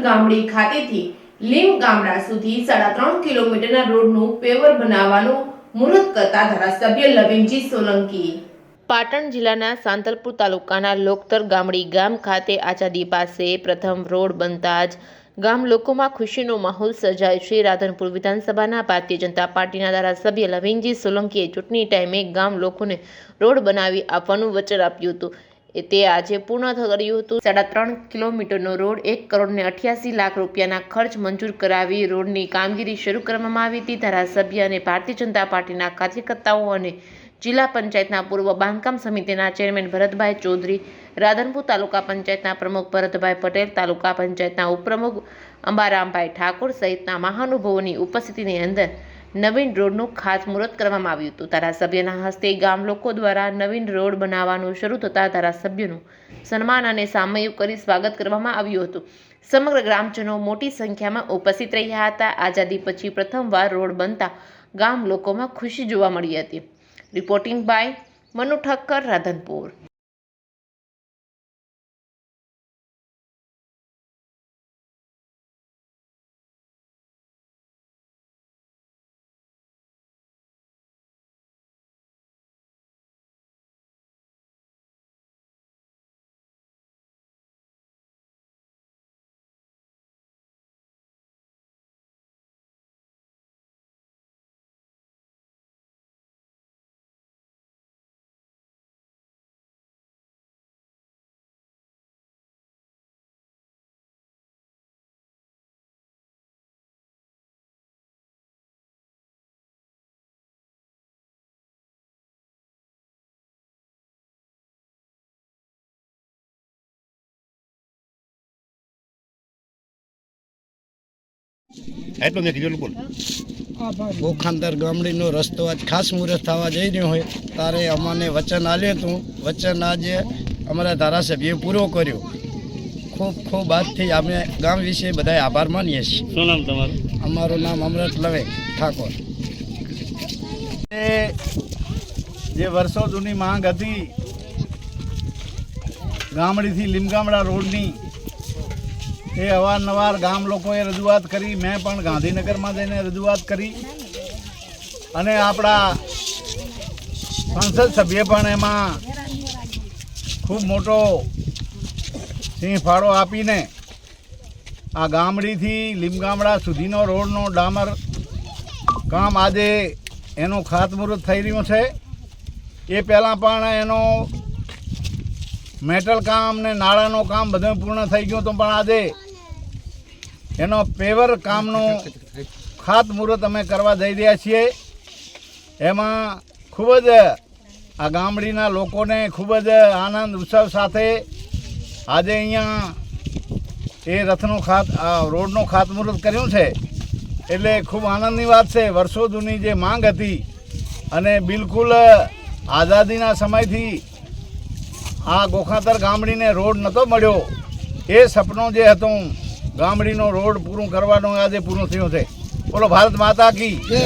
ગામડી ખાતેથી લીમ ગામડા સુધી 3.5 કિલોમીટરના રોડનું પેવર બનાવવાનું મુહૂર્ત કરતા ધારાસભ્ય લવિંગજી સોલંકી પાટણ જિલ્લાના સાંતલપુર તાલુકાના લોકતર ગામડી ગામ ખાતે આઝાદી પાસે પ્રથમ રોડ બનતા જ ગામ લોકોમાં ખુશીનો માહોલ સર્જાયો છે। રાધનપુર વિધાનસભાના ભારતીય જનતા પાર્ટીના ધારાસભ્ય લવિંગજી સોલંકીએ ચૂંટણી ટાઈમે ગામ લોકોને રોડ બનાવી આપવાનું વચન આપ્યું હતું। તે આજે પૂર્ણ કર્યું હતું। 3.5 કિલોમીટરનો રોડ 1,88 લાખ રૂપિયાના ખર્ચ મંજૂર કરાવી રોડની કામગીરી શરૂ કરવામાં આવી હતી। ધારાસભ્ય અને ભારતીય જનતા પાર્ટીના કાર્યકર્તાઓ અને જિલ્લા પંચાયતના પૂર્વ બાંધકામ સમિતિના ચેરમેન ભરતભાઈ ચૌધરી, રાધનપુર તાલુકા પંચાયતના પ્રમુખ ભરતભાઈ પટેલ, તાલુકા પંચાયતના ઉપપ્રમુખ અંબારામભાઈ ઠાકોર સહિતના મહાનુભાવોની ઉપસ્થિતિની અંદર નવીન રોડનું ખાતમુહૂર્ત કરવામાં આવ્યું હતું। ધારાસભ્યના હસ્તે ગામ લોકો દ્વારા નવીન રોડ બનાવવાનું શરૂ થતાં ધારાસભ્યનું સન્માન અને સામયિક કરી સ્વાગત કરવામાં આવ્યું હતું। સમગ્ર ગ્રામજનો મોટી સંખ્યામાં ઉપસ્થિત રહ્યા હતા। આઝાદી પછી પ્રથમવાર રોડ બનતા ગામ લોકોમાં ખુશી જોવા મળી હતી। Reporting by Manu Thakkar, Radhanpur. ગોખાંતર ગામડીનો રસ્તો આજ ખાસ મુહૂર્ત થવા જઈ રહ્યો હોય ત્યારે અમને વચન આપ્યું હતું। વચન આજે અમારા ધારાસભ્યએ પૂરો કર્યો। ખૂબ ખૂબ આજથી અમે ગામ વિશે બધા આભાર માનીએ છીએ। શું નામ તમારું? અમારું નામ અમૃત લવે ઠાકોર। જે વર્ષો જૂની માંગ હતી ગામડીથી લીમગામડા રોડની, એ અવારનવાર ગામ લોકોએ રજૂઆત કરી। મેં પણ ગાંધીનગરમાં જઈને રજૂઆત કરી અને આપણા સંસદ સભ્ય પણ એમાં ખૂબ મોટો સિંહ ફાળો આપીને આ ગામડીથી લીમગામડા સુધીનો રોડનો ડામર કામ આજે એનું ખાતમુહૂર્ત થઈ રહ્યું છે। એ પહેલાં પણ એનો મેટલ કામ ને નાળાનું કામ બધું પૂર્ણ થઈ ગયું હતું, પણ આજે એનો પેવર કામનું ખાતમુહૂર્ત અમે કરવા જઈ રહ્યા છીએ। એમાં ખૂબ જ આ ગામડીના લોકોને ખૂબ જ આનંદ ઉત્સવ સાથે આજે અહીંયા એ રથનું રોડનું ખાતમુહૂર્ત કર્યું છે, એટલે ખૂબ આનંદની વાત છે। વર્ષો જૂની જે માંગ હતી અને બિલકુલ આઝાદીના સમયથી આ ગોખાંતર ગામડીને રોડ નહોતો મળ્યો, એ સપનું જે હતું ગામડીનો રોડ પૂરું કરવાનું આજે પૂરું થયું છે। બોલો ભારત માતા કી જય।